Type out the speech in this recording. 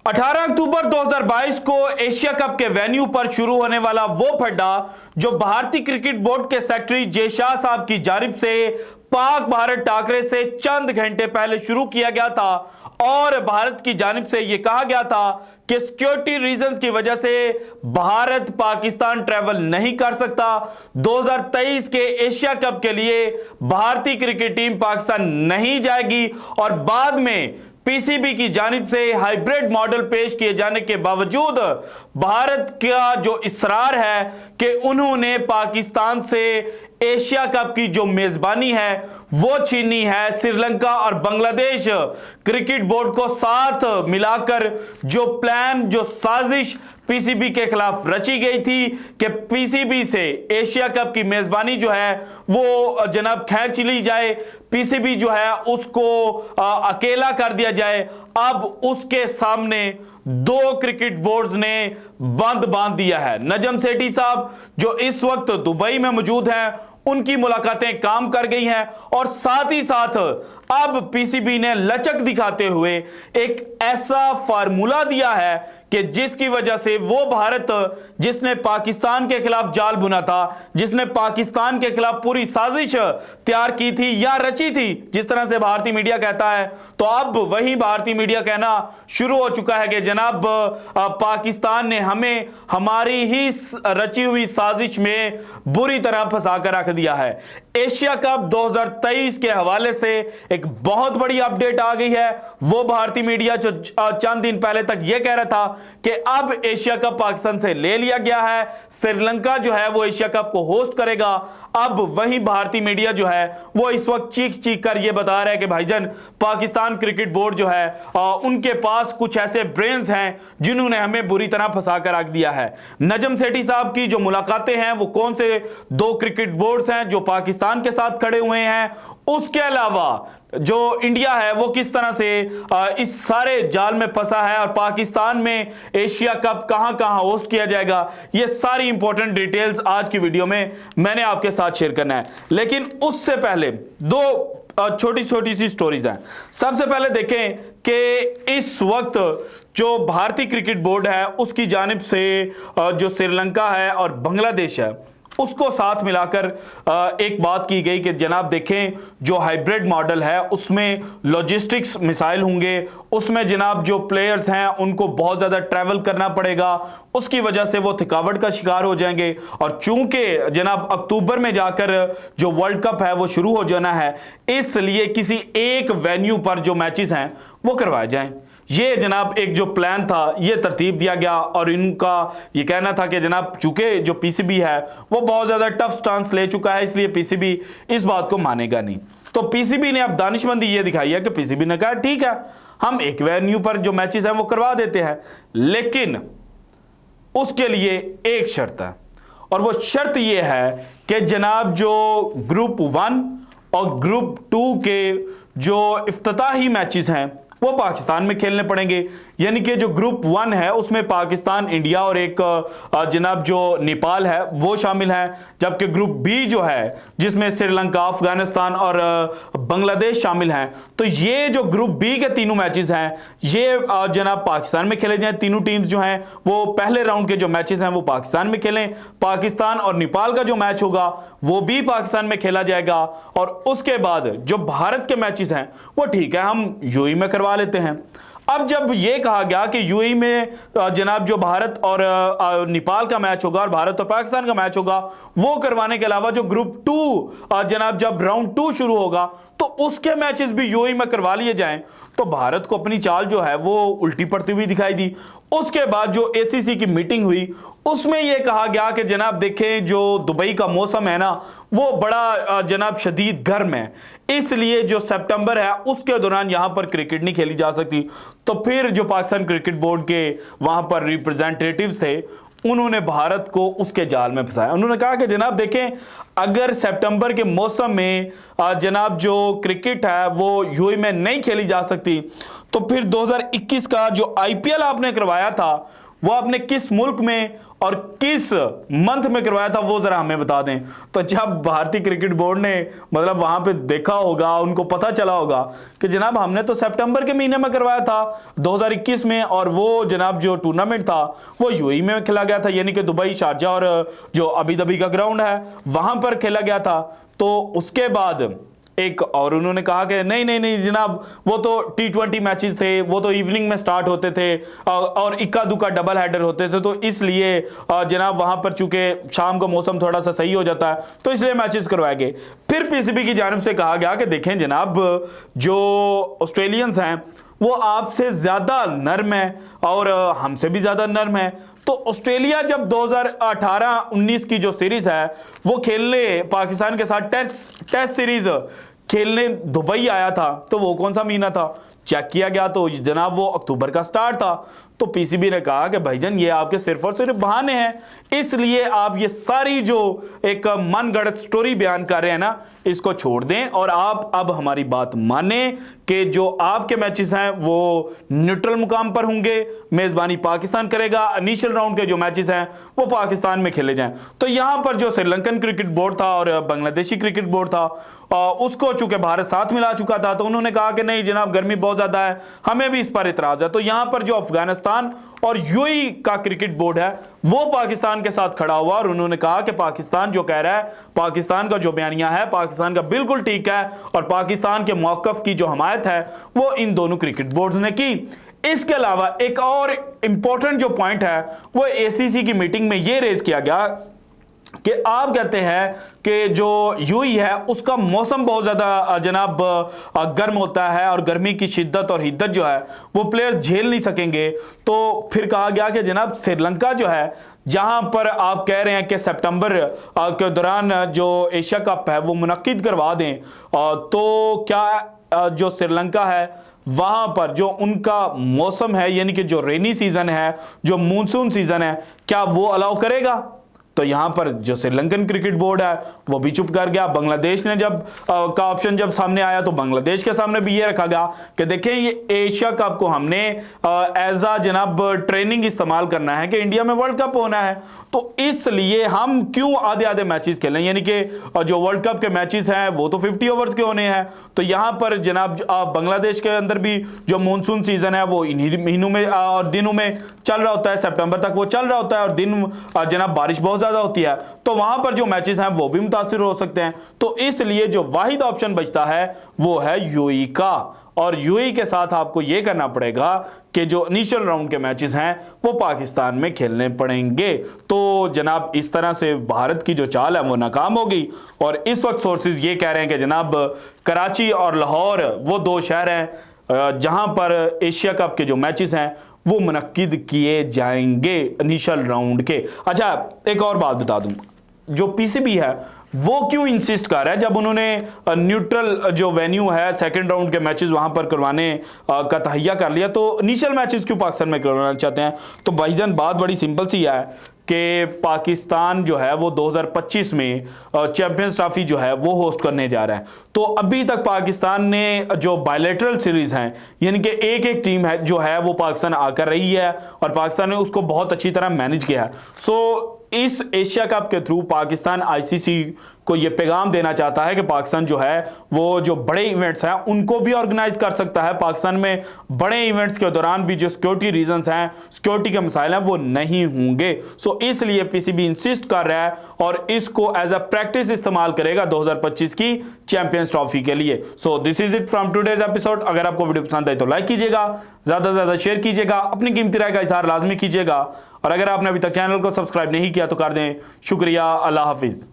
18 अक्टूबर 2022 को Asia cup के venue पर शुरू होने वाला वो फड्डा जो भारतीय क्रिकेट बोर्ड के सेक्रेटरी जय शाह साहब की जानिब से पाक भारत टाकरे से चंद घंटे पहले शुरू किया गया था और भारत की जानिब से यह कहा गया था कि सिक्योरिटी रीजंस की वजह से भारत पाकिस्तान ट्रैवल नहीं कर सकता। 2023 के एशिया कप के लिए भारतीय क्रिकेट टीम पाकिस्तान नहीं जाएगी और बाद में पीसीबी की जानिब से हाइब्रिड मॉडल पेश किए जाने के बावजूद भारत का जो इसरार है कि उन्होंने पाकिस्तान से एशिया कप की जो मेजबानी है वो छीनी है। श्रीलंका और बांग्लादेश क्रिकेट बोर्ड को साथ मिलाकर जो प्लान, जो साजिश पीसीबी के खिलाफ रची गई थी कि पीसीबी से एशिया कप की मेजबानी जो है वो जनाब खींच ली जाए, पीसीबी जो है उसको अकेला कर दिया जाए। अब उसके सामने दो क्रिकेट बोर्ड्स ने बंद बांध दिया है। नजम सेठी साहब जो इस वक्त दुबई में मौजूद हैं, उनकी मुलाकातें काम कर गई हैं और साथ ही साथ अब पीसीबी ने लचक दिखाते हुए एक ऐसा फार्मूला दिया है कि जिसकी वजह से वो भारत जिसने पाकिस्तान के खिलाफ जाल बुना था, जिसने पाकिस्तान के खिलाफ पूरी साजिश तैयार की थी या रची थी, जिस तरह से भारतीय मीडिया कहता है, तो अब वही भारतीय मीडिया कहना शुरू हो चुका है कि जनाब पाकिस्तान ने हमें हमारी ही रची हुई साजिश में बुरी तरह फंसा कर रख दिया है। एशिया कप 2023 के हवाले से एक बहुत बड़ी अपडेट आ गई है। वो भारतीय मीडिया जो चंद दिन पहले तक यह कह रहा था कि अब एशिया कप पाकिस्तान से ले लिया गया है, श्रीलंका जो है वो एशिया कप को होस्ट करेगा। अब वही भारतीय मीडिया जो है वो इस वक्त चीख कर यह बता रहा है कि भाईजान पाकिस्तान क्रिकेट बोर्ड जो है उनके पास कुछ ऐसे ब्रेन्स हैं जिन्होंने हमें बुरी तरह फंसा कर रख दिया है। नजम सेठी साहब की जो मुलाकातें हैं वो कौन से दो क्रिकेट बोर्ड्स हैं जो पाकिस्तान के साथ खड़े हुए हैं, उसके अलावा जो इंडिया है वो किस तरह से इस सारे जाल में फंसा है और पाकिस्तान में एशिया कप कहां कहां होस्ट किया जाएगा, ये सारी इंपॉर्टेंट डिटेल्स आज की वीडियो में मैंने आपके साथ शेयर करना है। लेकिन उससे पहले दो छोटी छोटी सी स्टोरीज हैं। सबसे पहले देखें कि इस वक्त जो भारतीय क्रिकेट बोर्ड है उसकी जानिब से जो श्रीलंका है और बांग्लादेश है उसको साथ मिलाकर एक बात की गई कि जनाब देखें जो हाइब्रिड मॉडल है उसमें लॉजिस्टिक्स मिसाइल होंगे, उसमें जनाब जो प्लेयर्स हैं उनको बहुत ज़्यादा ट्रैवल करना पड़ेगा, उसकी वजह से वो थकावट का शिकार हो जाएंगे। और चूंकि जनाब अक्टूबर में जाकर जो वर्ल्ड कप है वो शुरू हो जाना है, इसलिए किसी एक वेन्यू पर जो मैचेस हैं वो करवाए जाएं। ये जनाब एक जो प्लान था ये तरतीब दिया गया और इनका ये कहना था कि जनाब चूंकि जो पीसीबी है वो बहुत ज़्यादा टफ स्टांस ले चुका है, इसलिए पीसीबी इस बात को मानेगा नहीं। तो पीसीबी ने अब दानिशमंदी ये दिखाई है कि पीसीबी ने कहा ठीक है हम एक वेन्यू पर जो मैचेस हैं वो करवा देते हैं, लेकिन उसके लिए एक शर्त है और वो शर्त ये है कि जनाब जो ग्रुप 1 और ग्रुप 2 के जो इफ्तिताही मैचेस हैं वो पाकिस्तान में खेलने पड़ेंगे। यानी कि जो ग्रुप 1 है उसमें पाकिस्तान, इंडिया और एक जनाब जो नेपाल है वो शामिल है, जबकि ग्रुप बी जो है जिसमें श्रीलंका, अफगानिस्तान और बांग्लादेश शामिल हैं। तो ये जो ग्रुप बी के तीनों मैचेस हैं ये जनाब पाकिस्तान में खेले जाएं। तीनों टीम्स जो हैं वो पहले राउंड के जो मैचेस हैं वो पाकिस्तान में खेलें। पाकिस्तान और नेपाल का जो मैच होगा वो भी पाकिस्तान में खेला जाएगा और उसके बाद जो भारत के मैचेस हैं वो ठीक है हम यूएई में करवा लेते हैं। अब जब यह कहा गया कि यूएई में जनाब जो भारत और नेपाल का मैच होगा और भारत और पाकिस्तान का मैच होगा वो करवाने के अलावा जो ग्रुप 2 जनाब जब राउंड 2 शुरू होगा तो उसके मैचेस भी यूएई में करवा लिए जाएं, तो भारत को अपनी चाल जो है वो उल्टी पड़ती हुई दिखाई दी। उसके बाद जो एसीसी की मीटिंग हुई उसमें यह कहा गया कि जनाब देखें जो दुबई का मौसम है ना वो बड़ा जनाब शदीद गर्म है, इसलिए जो सितंबर है उसके दौरान यहां पर क्रिकेट नहीं खेली जा सकती। तो फिर जो पाकिस्तान क्रिकेट बोर्ड के वहां पर रिप्रेजेंटेटिव्स थे उन्होंने भारत को उसके जाल में फंसाया। उन्होंने कहा कि जनाब देखें अगर सितंबर के मौसम में जनाब जो क्रिकेट है वो यूएई में नहीं खेली जा सकती तो फिर 2021 का जो आईपीएल आपने करवाया था वो आपने किस मुल्क में और किस मंथ में करवाया था, वो जरा हमें बता दें। तो जब भारतीय क्रिकेट बोर्ड ने मतलब वहां पे देखा होगा, उनको पता चला होगा कि जनाब हमने तो सितंबर के महीने में करवाया था 2021 में, और वो जनाब जो टूर्नामेंट था वो यूएई में खेला गया था, यानी कि दुबई, शारजा और जो अबू धाबी का ग्राउंड है वहां पर खेला गया था। तो उसके बाद एक और उन्होंने कहा कि नहीं नहीं नहीं जनाब, वो तो T20 मैचेस थे, वो तो इवनिंग में स्टार्ट होते थे और इक्का दुक्का डबल हेडर होते थे, तो इसलिए जनाब वहां पर चूंकि शाम का मौसम थोड़ा सा सही हो जाता है तो इसलिए मैचेस करवाए गए। फिर पीसीबी की जानिब से कहा गया कि देखें जनाब, जो ऑस्ट्रेलियंस हैं वो आपसे ज्यादा नर्म है और हमसे भी ज्यादा नर्म है। तो ऑस्ट्रेलिया जब 2018-19 की जो सीरीज है वो खेलने पाकिस्तान के साथ टेस्ट सीरीज खेलने दुबई आया था, तो वो कौन सा महीना था? चेक किया गया तो जनाब वो अक्टूबर का स्टार्ट था। तो पीसीबी ने कहा कि भाईजान ये आपके सिर्फ और सिर्फ बहाने हैं, इसलिए आप ये सारी जो एक मनगढ़ंत स्टोरी बयान कर रहे हैं ना, इसको छोड़ दें और आप अब हमारी बात माने कि जो आपके मैचेस हैं वो न्यूट्रल मुकाम पर होंगे, मेजबानी पाकिस्तान करेगा, इनिशियल राउंड के जो मैचेस हैं वो पाकिस्तान में खेले जाएं। तो यहां पर जो श्रीलंकन क्रिकेट बोर्ड था और बांग्लादेशी क्रिकेट बोर्ड था उसको चूंकि भारत साथ मिला चुका था, तो उन्होंने कहा कि नहीं जनाब गर्मी बहुत ज्यादा है, हमें भी इस पर इतराज है। तो यहां पर जो अफगानिस्तान और यूएई का क्रिकेट बोर्ड है वो पाकिस्तान के साथ खड़ा हुआ और उन्होंने कहा कि पाकिस्तान जो कह रहा है, पाकिस्तान का जो बयानिया है पाकिस्तान का बिल्कुल ठीक है, और पाकिस्तान के मौकफ की जो हमायत है वो इन दोनों क्रिकेट बोर्ड्स ने की। इसके अलावा एक और इंपॉर्टेंट जो पॉइंट है वो एसीसी की मीटिंग में ये रेज किया गया कि आप कहते हैं कि जो यूएई है उसका मौसम बहुत ज्यादा जनाब गर्म होता है और गर्मी की शिद्दत और हिद्दत जो है वो प्लेयर्स झेल नहीं सकेंगे। तो फिर कहा गया कि जनाब श्रीलंका जो है, जहां पर आप कह रहे हैं कि सितंबर के दौरान जो एशिया कप है वो मुनक्किद करवा दें, तो क्या जो श्रीलंका है वहां पर जो उनका मौसम है यानी कि जो रेनी सीजन है, जो मूनसून सीजन है, क्या वो अलाउ करेगा? तो यहां पर जो श्रीलंकन क्रिकेट बोर्ड है वो भी चुप कर गया। बांग्लादेश ने जब का ऑप्शन जब सामने आया तो बांग्लादेश के सामने भी ये रखा गया कि देखें ये एशिया कप को हमने एज अ जनाब ट्रेनिंग इस्तेमाल करना है कि इंडिया में वर्ल्ड कप होना है, तो इसलिए हम क्यों आधे आधे मैचेस खेलें, यानी कि जो वर्ल्ड कप के मैचेस हैं वो तो 50 ओवर्स के होने हैं। तो यहां पर जनाब बांग्लादेश के अंदर भी जो मानसून सीजन है वो इन्हीं महीनों में और दिनों में चल रहा होता है, सितंबर तक वो चल रहा होता है और दिन जनाब बारिश बहुत ज्यादा होती है, तो वहां पर जो मैचेस हैं वो भी मुतासिर हो सकते हैं। तो इसलिए जो वाहिद ऑप्शन बचता है वो है यूएई का, और यूएई के साथ आपको यह करना पड़ेगा कि जो इनिशियल राउंड के मैचेस हैं वो पाकिस्तान में खेलने पड़ेंगे। तो जनाब इस तरह से भारत की जो चाल है वो नाकाम होगी, और इस वक्त सोर्सेज ये कह रहे हैं कि जनाब कराची और लाहौर वो दो शहर हैं जहां पर एशिया कप के जो मैचेस हैं वो मुनक्किद किए जाएंगे इनिशियल राउंड के। अच्छा एक और बात बता दूं, जो पीसीबी है वो क्यों इंसिस्ट कर रहा है, जब उन्होंने न्यूट्रल जो वेन्यू है सेकंड राउंड के मैचेस वहां पर करवाने का तहैया कर लिया, तो इनिशियल मैचेस क्यों पाकिस्तान में करवाना चाहते हैं? तो भाईजान बात बड़ी सिंपल सी है कि पाकिस्तान जो है वो 2025 में चैंपियंस ट्रॉफी जो है वो होस्ट करने जा रहा है। तो अभी तक पाकिस्तान ने जो बायलैटरल सीरीज हैं यानी कि एक एक टीम है जो है वो पाकिस्तान आकर रही है और पाकिस्तान ने उसको बहुत अच्छी तरह मैनेज किया है। सो इस एशिया कप के थ्रू पाकिस्तान आईसीसी को यह पैगाम देना चाहता है कि पाकिस्तान जो है वो जो बड़े इवेंट्स हैं उनको भी ऑर्गेनाइज कर सकता है। पाकिस्तान में बड़े इवेंट्स के दौरान भी जो सिक्योरिटी रीजंस हैं, सिक्योरिटी के मसाइल हैं, वो नहीं होंगे। सो इसलिए पीसीबी इंसिस्ट कर रहा है और इसको एज अ प्रैक्टिस इस्तेमाल करेगा 2025 की चैंपियंस ट्रॉफी के लिए। So this is it from today's episode. अगर आपको वीडियो पसंद आई तो लाइक कीजिएगा, ज्यादा से ज्यादा शेयर कीजिएगा, अपनी कीमती राय का इजहार लाजमी कीजिएगा, और अगर आपने अभी तक चैनल को सब्सक्राइब नहीं किया तो कर दें। शुक्रिया, अल्लाह हाफिज।